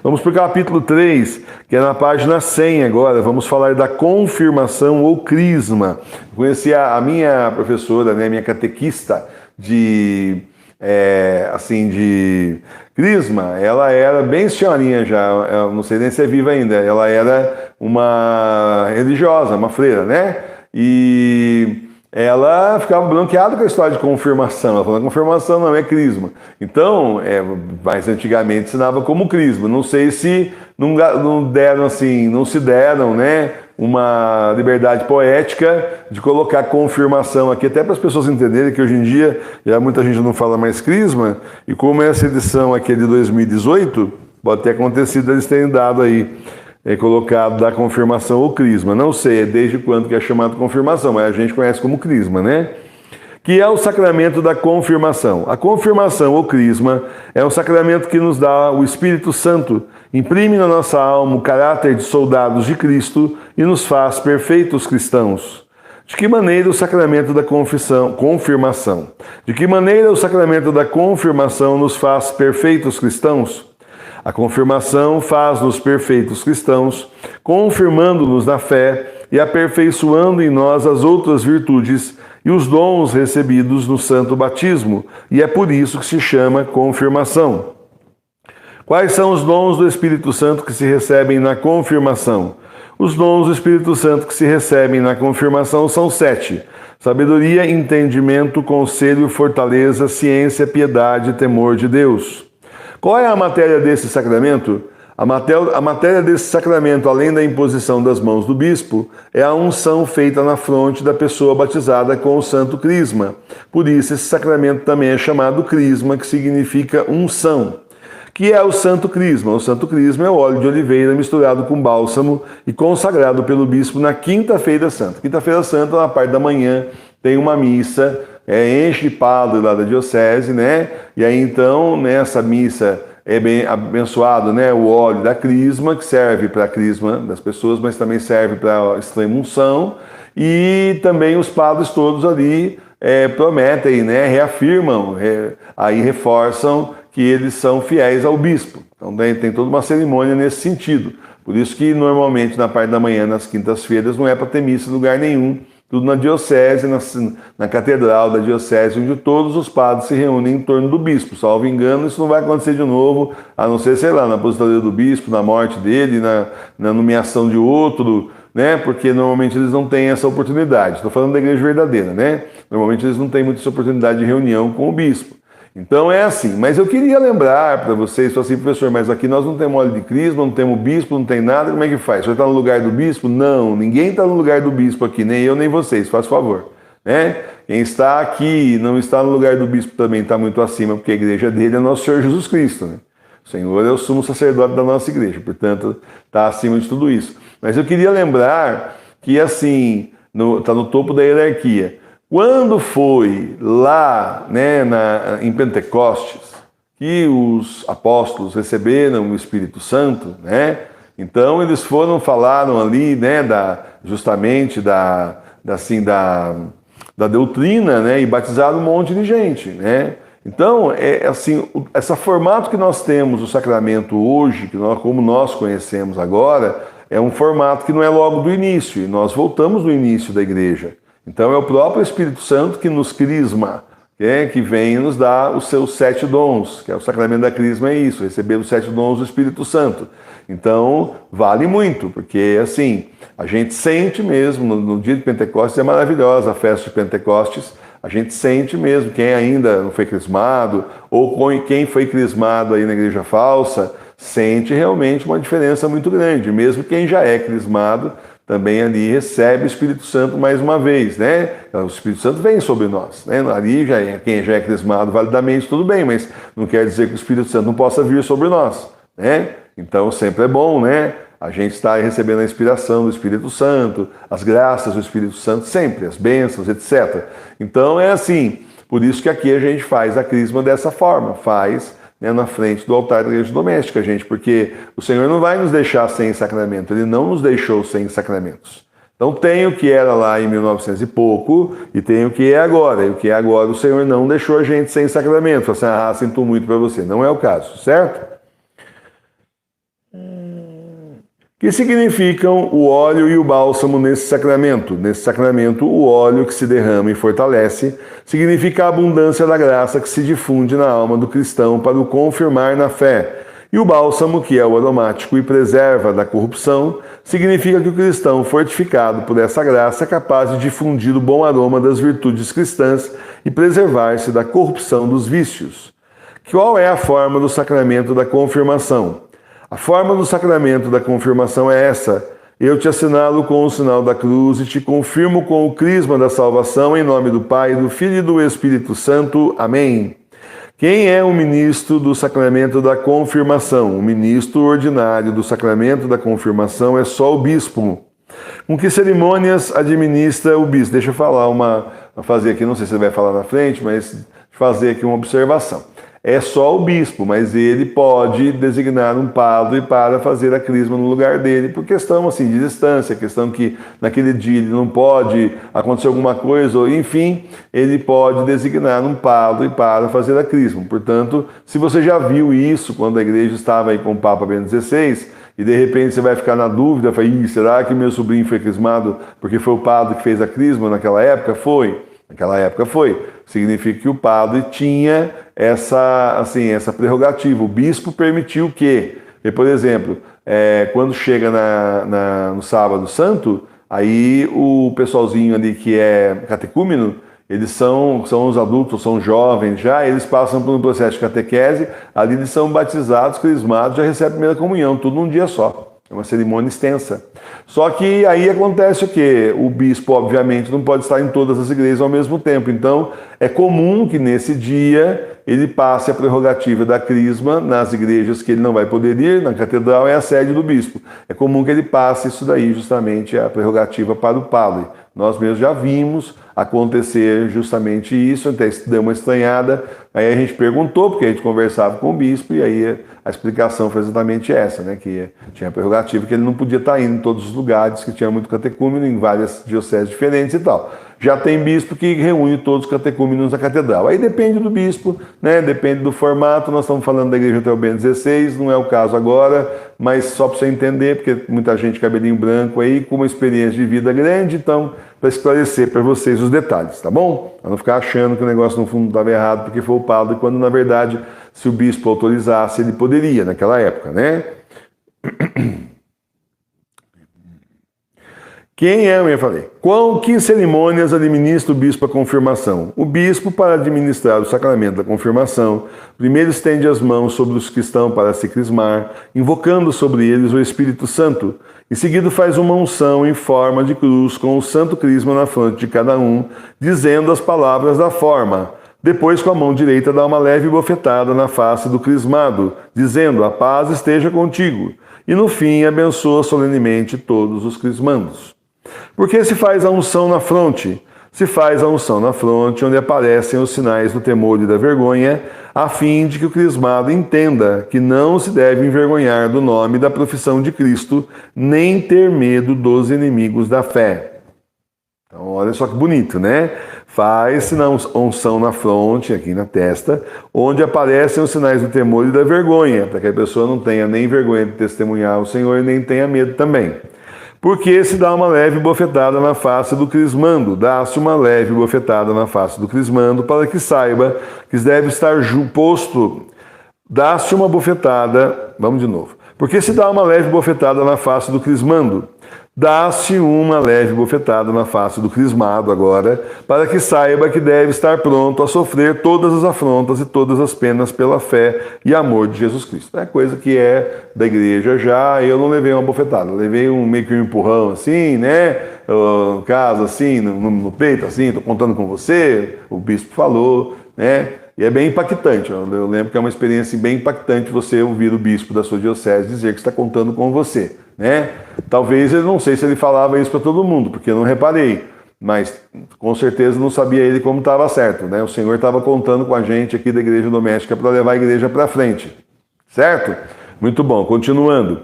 Vamos para o capítulo 3, que é na página 100 agora. Vamos falar da confirmação ou crisma. Conheci a minha professora, né, minha catequista de crisma. Ela era bem senhorinha já, eu não sei nem se é viva ainda. Ela era uma religiosa, uma freira, né? E ela ficava bronqueada com a história de confirmação. Ela falou, confirmação não é crisma. Então, mais antigamente ensinava como crisma. Não sei se não deram assim, não se deram, né, uma liberdade poética de colocar confirmação aqui, até para as pessoas entenderem que hoje em dia já muita gente não fala mais crisma, e como essa edição aqui é de 2018, pode ter acontecido eles terem dado aí, colocado da confirmação ou crisma. Não sei desde quando que é chamado confirmação, mas a gente conhece como crisma, né? Que é o sacramento da confirmação. A confirmação ou crisma é um sacramento que nos dá o Espírito Santo, imprime na nossa alma o caráter de soldados de Cristo e nos faz perfeitos cristãos. De que maneira o sacramento da confirmação? De que maneira o sacramento da confirmação nos faz perfeitos cristãos? A confirmação faz-nos perfeitos cristãos, confirmando-nos na fé e aperfeiçoando em nós as outras virtudes e os dons recebidos no santo batismo, e é por isso que se chama confirmação. Quais são os dons do Espírito Santo que se recebem na confirmação? Os dons do Espírito Santo que se recebem na confirmação são 7. Sabedoria, entendimento, conselho, fortaleza, ciência, piedade e temor de Deus. Qual é a matéria desse sacramento? A matéria desse sacramento, além da imposição das mãos do bispo, é a unção feita na fronte da pessoa batizada com o santo crisma. Por isso, esse sacramento também é chamado crisma, que significa unção. Que é o santo crisma? O santo crisma é o óleo de oliveira misturado com bálsamo e consagrado pelo bispo na quinta-feira santa. Quinta-feira santa, na parte da manhã, tem uma missa, enche de padre lá da diocese, né? E aí então, nessa missa é bem abençoado, né, o óleo da crisma, que serve para a crisma das pessoas, mas também serve para a extrema unção. E também os padres todos ali prometem, né, reafirmam, aí reforçam que eles são fiéis ao bispo. Então tem toda uma cerimônia nesse sentido. Por isso que normalmente na parte da manhã, nas quintas-feiras, não é para ter missa em lugar nenhum. Tudo na diocese, na catedral da diocese, onde todos os padres se reúnem em torno do bispo. Salvo engano, isso não vai acontecer de novo, a não ser, sei lá, na aposentadoria do bispo, na morte dele, na nomeação de outro, né? Porque normalmente eles não têm essa oportunidade. Estou falando da igreja verdadeira, né? Normalmente eles não têm muita essa oportunidade de reunião com o bispo. Então é assim, mas eu queria lembrar para vocês, assim, professor, mas aqui nós não temos óleo de crisma, não temos bispo, não tem nada, como é que faz? O senhor está no lugar do bispo? Não, ninguém está no lugar do bispo aqui, nem eu nem vocês, faz favor. Né? Quem está aqui e não está no lugar do bispo também está muito acima, porque a igreja dele é nosso Senhor Jesus Cristo. Né? O Senhor é o sumo sacerdote da nossa igreja, portanto está acima de tudo isso. Mas eu queria lembrar que assim, está no topo da hierarquia. Quando foi lá, né, em Pentecostes que os apóstolos receberam o Espírito Santo, né? Então eles falaram ali, né, justamente da doutrina, né, e batizaram um monte de gente, né? Então assim, esse formato que nós temos o sacramento hoje, como nós conhecemos agora, é um formato que não é logo do início. E nós voltamos do início da igreja. Então é o próprio Espírito Santo que nos crisma, que vem nos dar os seus 7 dons, que é o sacramento da crisma, é isso, receber os 7 dons do Espírito Santo. Então vale muito, porque assim, a gente sente mesmo, no dia de Pentecostes é maravilhosa a festa de Pentecostes, a gente sente mesmo, quem ainda não foi crismado, ou quem foi crismado aí na igreja falsa, sente realmente uma diferença muito grande, mesmo quem já é crismado, também ali recebe o Espírito Santo mais uma vez, né? O Espírito Santo vem sobre nós, né? Ali quem já é crismado validamente, tudo bem, mas não quer dizer que o Espírito Santo não possa vir sobre nós, né? Então sempre é bom, né? A gente está recebendo a inspiração do Espírito Santo, as graças do Espírito Santo sempre, as bênçãos, etc. Então é assim, por isso que aqui a gente faz a crisma dessa forma, né, na frente do altar da igreja doméstica, gente, porque o Senhor não vai nos deixar sem sacramento, Ele não nos deixou sem sacramentos. Então tem o que era lá em 1900 e pouco e tem o que é agora. E o que é agora o Senhor não deixou a gente sem sacramento. Assim, sinto muito para você. Não é o caso, certo? que significam o óleo e o bálsamo nesse sacramento. Nesse sacramento, o óleo que se derrama e fortalece significa a abundância da graça que se difunde na alma do cristão para o confirmar na fé. E o bálsamo, que é o aromático e preserva da corrupção, significa que o cristão, fortificado por essa graça, é capaz de difundir o bom aroma das virtudes cristãs e preservar-se da corrupção dos vícios. Qual é a forma do sacramento da confirmação? A forma do sacramento da confirmação é essa: eu te assinalo com o sinal da cruz e te confirmo com o crisma da salvação, em nome do Pai, do Filho e do Espírito Santo. Amém. Quem é o ministro do sacramento da confirmação? O ministro ordinário do sacramento da confirmação é só o bispo. Com que cerimônias administra o bispo? Deixa eu fazer aqui, não sei se ele vai falar na frente, mas fazer aqui uma observação. É só o bispo, mas ele pode designar um padre para fazer a crisma no lugar dele, por questão assim, de distância, questão que naquele dia ele não pode acontecer alguma coisa, ou enfim, ele pode designar um padre para fazer a crisma. Portanto, se você já viu isso quando a igreja estava aí com o Papa Bento XVI, e de repente você vai ficar na dúvida, será que meu sobrinho foi crismado porque foi o padre que fez a crisma naquela época? Foi. Naquela época foi. Significa que o padre tinha essa prerrogativa. O bispo permitiu que, por exemplo, quando chega no Sábado Santo, aí o pessoalzinho ali que é catecúmeno, eles são os adultos, são jovens já, eles passam por um processo de catequese, ali eles são batizados, crismados, já recebem a primeira comunhão, tudo num dia só. É uma cerimônia extensa. Só que aí acontece o quê? O bispo, obviamente, não pode estar em todas as igrejas ao mesmo tempo. Então, é comum que nesse dia ele passe a prerrogativa da crisma nas igrejas que ele não vai poder ir, na catedral é a sede do bispo. É comum que ele passe isso daí, justamente a prerrogativa para o padre. Nós mesmos já vimos acontecer justamente isso, até deu uma estranhada, aí a gente perguntou, porque a gente conversava com o bispo, e aí a explicação foi exatamente essa, né, que tinha a prerrogativa que ele não podia estar indo em todos os lugares, que tinha muito catecúmeno em várias dioceses diferentes e tal. Já tem bispo que reúne todos os catecúmenos na catedral. Aí depende do bispo, né? Depende do formato. Nós estamos falando da igreja até o Bento XVI, não é o caso agora, mas só para você entender, porque muita gente cabelinho branco aí, com uma experiência de vida grande, então, para esclarecer para vocês os detalhes, tá bom? Para não ficar achando que o negócio no fundo estava errado porque foi o padre, quando na verdade, se o bispo autorizasse, ele poderia naquela época, né? Quem é, eu falei? Com que cerimônias administra o bispo a confirmação? O bispo, para administrar o sacramento da confirmação, primeiro estende as mãos sobre os que estão para se crismar, invocando sobre eles o Espírito Santo. Em seguida faz uma unção em forma de cruz com o santo crisma na fronte de cada um, dizendo as palavras da forma. Depois, com a mão direita, dá uma leve bofetada na face do crismado, dizendo: a paz esteja contigo. E no fim, abençoa solenemente todos os crismandos. Por que se faz a unção na fronte? Se faz a unção na fronte, onde aparecem os sinais do temor e da vergonha, a fim de que o crismado entenda que não se deve envergonhar do nome e da profissão de Cristo, nem ter medo dos inimigos da fé. Então, olha só que bonito, né? Faz-se na unção na fronte, aqui na testa, onde aparecem os sinais do temor e da vergonha, para que a pessoa não tenha nem vergonha de testemunhar o Senhor e nem tenha medo também. Porque se dá uma leve bofetada na face do crismando, dá-se uma leve bofetada na face do crismando, para que saiba que deve estar posto, dá-se uma bofetada, vamos de novo. Porque se dá uma leve bofetada na face do crismando, dá-se uma leve bofetada na face do crismado agora, para que saiba que deve estar pronto a sofrer todas as afrontas e todas as penas pela fé e amor de Jesus Cristo. É coisa que é da igreja já. Eu não levei uma bofetada, eu levei meio que um empurrão assim, né? No caso assim, no peito assim, estou contando com você, o bispo falou, né? E é bem impactante. Eu lembro que é uma experiência bem impactante você ouvir o bispo da sua diocese dizer que está contando com você, né? Talvez, eu não sei se ele falava isso para todo mundo, porque eu não reparei, mas com certeza não sabia ele como estava certo, né? O Senhor estava contando com a gente aqui da igreja doméstica para levar a igreja para frente, certo? Muito bom, continuando.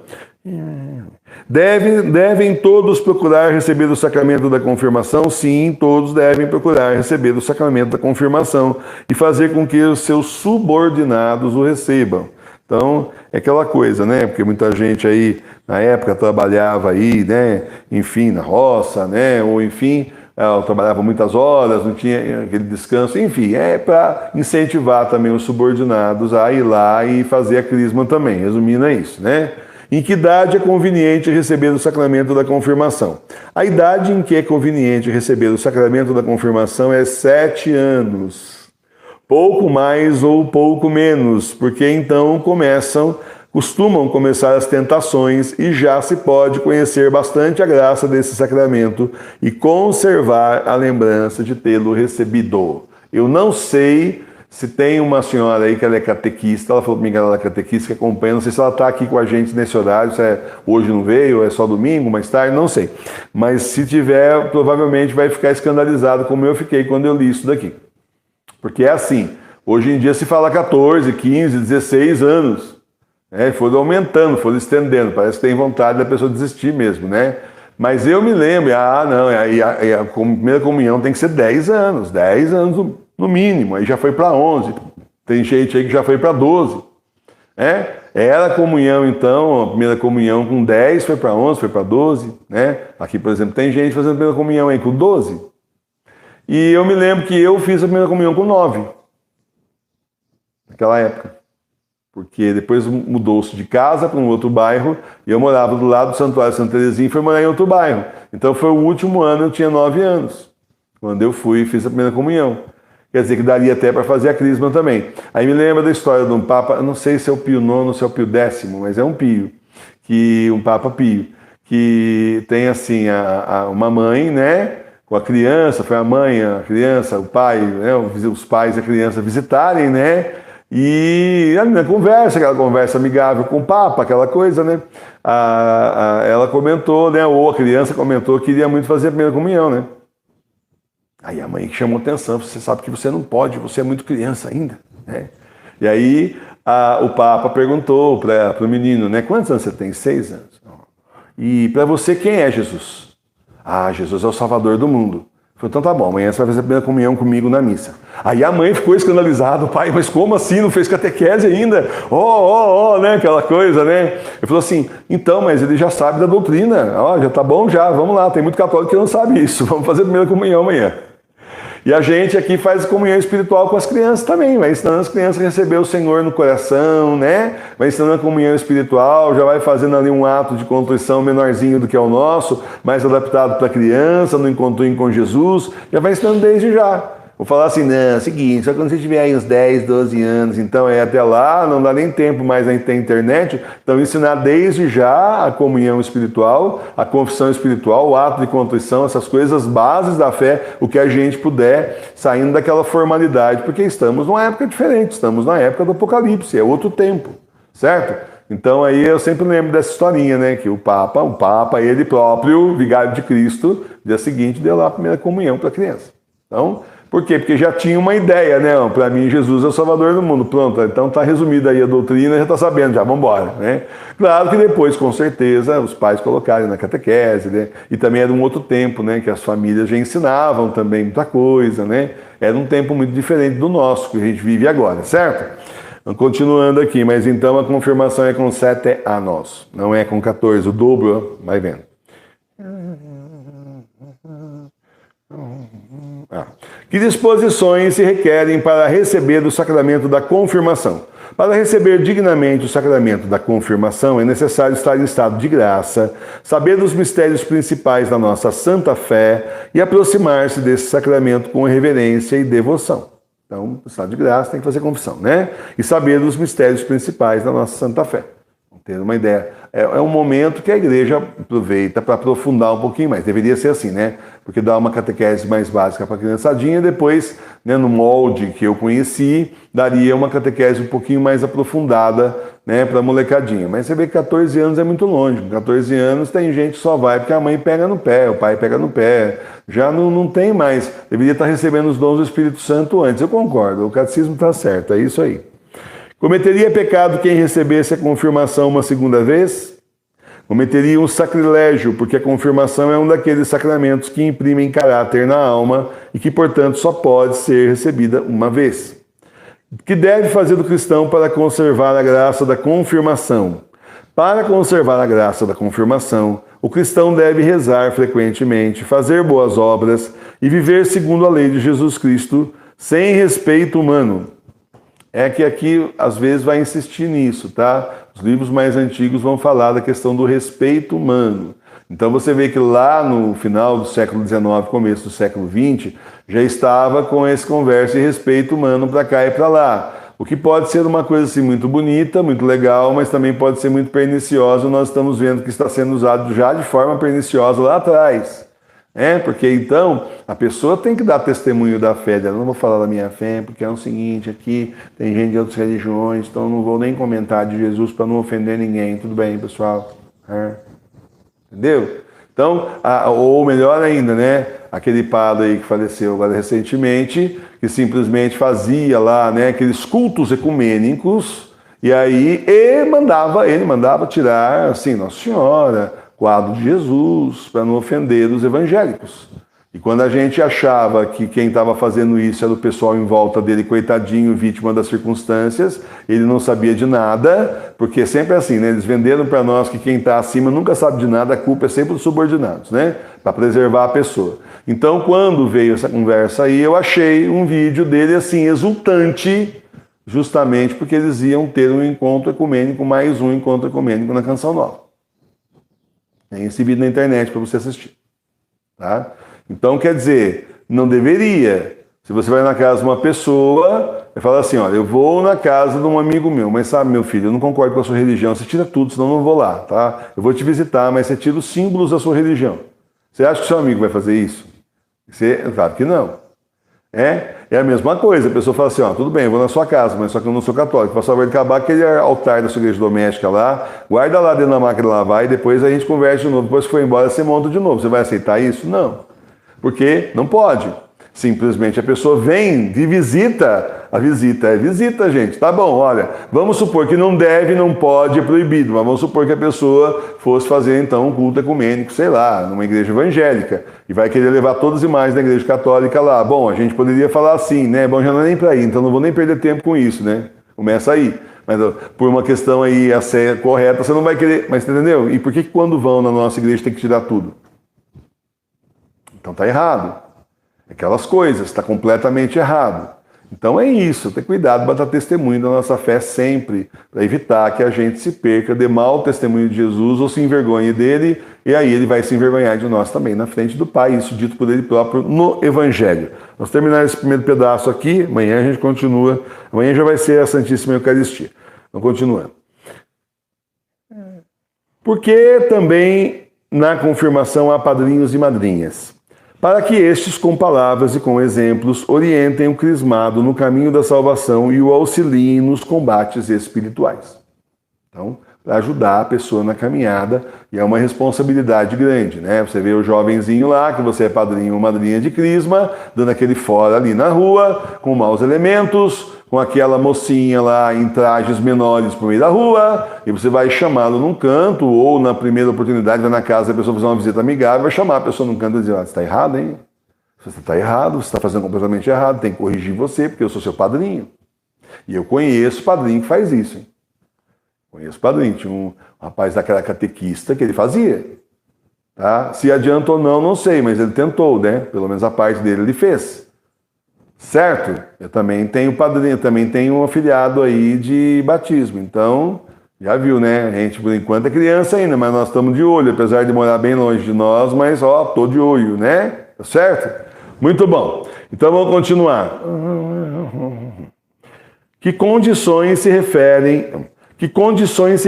Devem todos procurar receber o sacramento da confirmação? Sim, todos devem procurar receber o sacramento da confirmação e fazer com que os seus subordinados o recebam. Então, é aquela coisa, né? Porque muita gente aí, na época, trabalhava aí, né? Enfim, na roça, né? Ou enfim, trabalhava muitas horas, não tinha aquele descanso. Enfim, é para incentivar também os subordinados a ir lá e fazer a crisma também. Resumindo, é isso, né? Em que idade é conveniente receber o sacramento da confirmação? A idade em que é conveniente receber o sacramento da confirmação é 7 anos. Pouco mais ou pouco menos, porque então costumam começar as tentações e já se pode conhecer bastante a graça desse sacramento e conservar a lembrança de tê-lo recebido. Eu não sei se tem uma senhora aí que ela é catequista, ela falou comigo que ela é catequista, que acompanha, não sei se ela está aqui com a gente nesse horário, se é hoje não veio, ou é só domingo, mais tarde, não sei. Mas se tiver, provavelmente vai ficar escandalizado como eu fiquei quando eu li isso daqui. Porque é assim, hoje em dia se fala 14, 15, 16 anos, né? Foram aumentando, foram estendendo, parece que tem vontade da pessoa desistir mesmo, né? Mas eu me lembro, não, a primeira comunhão tem que ser 10 anos no mínimo, aí já foi para 11, tem gente aí que já foi para 12, né? Era a comunhão então, a primeira comunhão com 10, foi para 11, foi para 12, né? Aqui, por exemplo, tem gente fazendo a primeira comunhão aí com 12. E eu me lembro que eu fiz a primeira comunhão com 9, naquela época. Porque depois mudou-se de casa para um outro bairro, e eu morava do lado do Santuário Santa Terezinha e fui morar em outro bairro. Então foi o último ano, eu tinha 9 anos, quando eu fui e fiz a primeira comunhão. Quer dizer que daria até para fazer a crisma também. Aí me lembra da história de um Papa, eu não sei se é o Pio IX ou se é o Pio X, mas é um Pio, um Papa Pio, que tem assim uma mãe, né? Com a criança, foi a mãe, a criança, o pai, né, os pais e a criança visitarem, né? E na conversa, aquela conversa amigável com o Papa, aquela coisa, né? Ela comentou, né? Ou a criança comentou que queria muito fazer a primeira comunhão, né? Aí a mãe chamou atenção, você sabe que você não pode, você é muito criança ainda, né? E aí o Papa perguntou para o menino, né? Quantos anos você tem? 6 anos. E para você, quem é Jesus? Jesus é o Salvador do mundo. Falei, então tá bom, amanhã você vai fazer a primeira comunhão comigo na missa. Aí a mãe ficou escandalizada, pai, mas como assim? Não fez catequese ainda? Né? Aquela coisa, né? Ele falou assim, então, mas ele já sabe da doutrina. Já tá bom já, vamos lá, tem muito católico que não sabe isso. Vamos fazer a primeira comunhão amanhã. E a gente aqui faz comunhão espiritual com as crianças também, vai ensinando as crianças a receber o Senhor no coração, né? Vai ensinando a comunhão espiritual, já vai fazendo ali um ato de contrição menorzinho do que é o nosso, mais adaptado para a criança, no encontrinho com Jesus, já vai ensinando desde já. Vou falar assim, não, é o seguinte, só quando você tiver aí uns 10, 12 anos, então até lá, não dá nem tempo mais a ter internet, então ensinar desde já a comunhão espiritual, a confissão espiritual, o ato de contrição, essas coisas, bases da fé, o que a gente puder, saindo daquela formalidade, porque estamos numa época diferente, estamos na época do Apocalipse, é outro tempo, certo? Então aí eu sempre lembro dessa historinha, né, que o Papa, ele próprio, vigário de Cristo, dia seguinte deu lá a primeira comunhão para a criança. Então, por quê? Porque já tinha uma ideia, né? Para mim, Jesus é o Salvador do mundo. Pronto, então está resumida aí a doutrina, já está sabendo, já, vamos embora, né? Claro que depois, com certeza, os pais colocarem na catequese, né? E também era um outro tempo, né? Que as famílias já ensinavam também muita coisa, né? Era um tempo muito diferente do nosso, que a gente vive agora, certo? Então, continuando aqui, mas então a confirmação é com 7 anos, não é com 14, o dobro, vai vendo. Que disposições se requerem para receber o sacramento da confirmação? Para receber dignamente o sacramento da confirmação, é necessário estar em estado de graça, saber dos mistérios principais da nossa santa fé e aproximar-se desse sacramento com reverência e devoção. Então, no estado de graça tem que fazer confissão, né? E saber dos mistérios principais da nossa santa fé. Ter uma ideia. É um momento que a igreja aproveita para aprofundar um pouquinho mais. Deveria ser assim, né? Porque dá uma catequese mais básica para a criançadinha, depois, né, no molde que eu conheci, daria uma catequese um pouquinho mais aprofundada, né, para a molecadinha. Mas você vê que 14 anos é muito longe. Com 14 anos tem gente que só vai porque a mãe pega no pé, o pai pega no pé. Já não tem mais. Deveria estar recebendo os dons do Espírito Santo antes. Eu concordo, o catecismo está certo, é isso aí. Cometeria pecado quem recebesse a confirmação uma segunda vez? Cometeria um sacrilégio, porque a confirmação é um daqueles sacramentos que imprimem caráter na alma e que, portanto, só pode ser recebida uma vez. que deve fazer do cristão para conservar a graça da confirmação? Para conservar a graça da confirmação, o cristão deve rezar frequentemente, fazer boas obras e viver segundo a lei de Jesus Cristo, sem respeito humano. É que aqui, às vezes, vai insistir nisso, tá? Os livros mais antigos vão falar da questão do respeito humano. Então você vê que lá no final do século XIX, começo do século XX, já estava com esse conversa de respeito humano para cá e para lá. O que pode ser uma coisa assim muito bonita, muito legal, mas também pode ser muito perniciosa. Nós estamos vendo que está sendo usado já de forma perniciosa lá atrás. Porque então a pessoa tem que dar testemunho da fé dela. Eu não vou falar da minha fé, porque é o seguinte, aqui tem gente de outras religiões, então eu não vou nem comentar de Jesus para não ofender ninguém. Tudo bem, pessoal? Entendeu? Então, ou melhor ainda, né? Aquele padre aí que faleceu agora recentemente, que simplesmente fazia lá, né, aqueles cultos ecumênicos, e aí ele mandava tirar, assim, Nossa Senhora, quadro de Jesus, para não ofender os evangélicos. E quando a gente achava que quem estava fazendo isso era o pessoal em volta dele, coitadinho, vítima das circunstâncias, ele não sabia de nada, porque sempre é assim, né? Eles venderam para nós que quem está acima nunca sabe de nada, a culpa é sempre dos subordinados, né? Para preservar a pessoa. Então, quando veio essa conversa aí, eu achei um vídeo dele assim, exultante, justamente porque eles iam ter um encontro ecumênico, mais um encontro ecumênico na Canção Nova. Tem esse vídeo na internet para você assistir, tá? Então, quer dizer, não deveria. Se você vai na casa de uma pessoa, vai falar assim, olha, eu vou na casa de um amigo meu, mas sabe, meu filho, eu não concordo com a sua religião, você tira tudo, senão eu não vou lá, tá? Eu vou te visitar, mas você tira os símbolos da sua religião. Você acha que o seu amigo vai fazer isso? Claro que não. É a mesma coisa, a pessoa fala assim, ó, tudo bem, eu vou na sua casa, mas só que eu não sou católico, faço favor de acabar aquele altar da sua igreja doméstica lá, guarda lá dentro da máquina de lavar e depois a gente conversa de novo, depois que for embora você monta de novo, você vai aceitar isso? Não. Porque não pode. Simplesmente a pessoa vem de visita. A visita é visita, gente. Tá bom, olha, vamos supor que não deve, não pode, é proibido, mas vamos supor que a pessoa fosse fazer então um culto ecumênico, sei lá, numa igreja evangélica, e vai querer levar todas as imagens da igreja católica lá. Bom, a gente poderia falar assim, né? Bom, já não é nem para ir, então não vou nem perder tempo com isso, né? Começa aí. Mas por uma questão aí a ser correta, você não vai querer, mas entendeu? E por que quando vão na nossa igreja tem que tirar tudo? Então está errado. Aquelas coisas, está completamente errado. Então é isso, ter cuidado para dar testemunho da nossa fé sempre, para evitar que a gente se perca, dê mau testemunho de Jesus ou se envergonhe dele, e aí ele vai se envergonhar de nós também na frente do Pai, isso dito por ele próprio no Evangelho. Vamos terminar esse primeiro pedaço aqui, amanhã a gente continua, amanhã já vai ser a Santíssima Eucaristia. Então continuando. Porque também na confirmação há padrinhos e madrinhas, para que estes, com palavras e com exemplos, orientem o crismado no caminho da salvação e o auxiliem nos combates espirituais. Então, para ajudar a pessoa na caminhada, e é uma responsabilidade grande, né? Você vê o jovenzinho lá, que você é padrinho ou madrinha de crisma, dando aquele fora ali na rua, com maus elementos, com aquela mocinha lá em trajes menores por meio da rua, e você vai chamá-lo num canto, ou na primeira oportunidade, vai na casa da pessoa fazer uma visita amigável, vai chamar a pessoa num canto e dizer, você está errado, hein? Você está errado, você está fazendo completamente errado, tem que corrigir você, porque eu sou seu padrinho. E eu conheço padrinho que faz isso, hein? Conheço padrinho, tinha um rapaz daquela catequista que ele fazia. Tá? Se adianta ou não, não sei, mas ele tentou, né? Pelo menos a parte dele ele fez. Certo? Eu também tenho padrinho, também tenho um afiliado aí de batismo. Então, já viu, né? A gente, por enquanto, é criança ainda, mas nós estamos de olho, apesar de morar bem longe de nós, mas, ó, tô de olho, né? Tá certo? Muito bom. Então, vamos continuar. Que condições se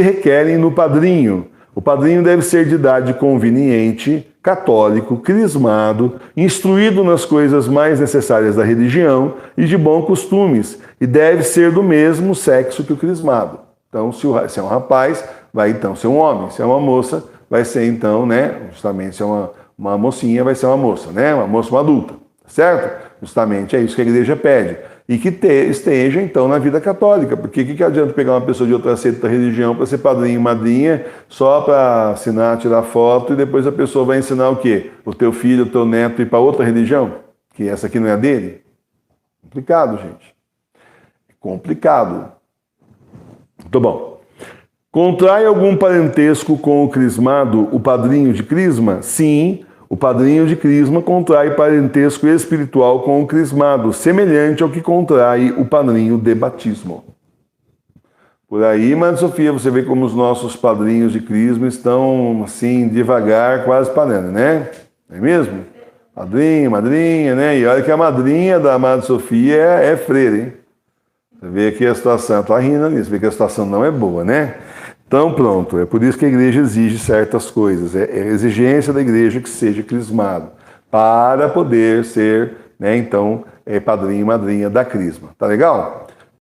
requerem no padrinho? O padrinho deve ser de idade conveniente, católico, crismado, instruído nas coisas mais necessárias da religião e de bons costumes, e deve ser do mesmo sexo que o crismado. Então, se é um rapaz, vai então ser um homem. Se é uma moça, vai ser então, né? Justamente, se é uma mocinha, vai ser uma moça, né? Uma moça, uma adulta, certo? Justamente é isso que a igreja pede. E que esteja, então, na vida católica. Porque o que adianta pegar uma pessoa de outra seita da religião para ser padrinho e madrinha, só para assinar, tirar foto, e depois a pessoa vai ensinar o quê? O teu filho, o teu neto ir para outra religião? Que essa aqui não é a dele? Complicado, gente. complicado. Muito bom. Contrai algum parentesco com o crismado, o padrinho de crisma? Sim, o padrinho de crisma contrai parentesco espiritual com o crismado, semelhante ao que contrai o padrinho de batismo. Por aí, Madre Sofia, você vê como os nossos padrinhos de crisma estão, assim, devagar, quase parando, né? Não é mesmo? Padrinho, madrinha, né? E olha que a madrinha da Madre Sofia é freira, hein? Você vê aqui a situação, tá rindo ali, você vê que a situação não é boa, né? Então, pronto, é por isso que a igreja exige certas coisas. É a exigência da igreja que seja crismado, para poder ser, né, então, padrinho e madrinha da crisma. Tá legal?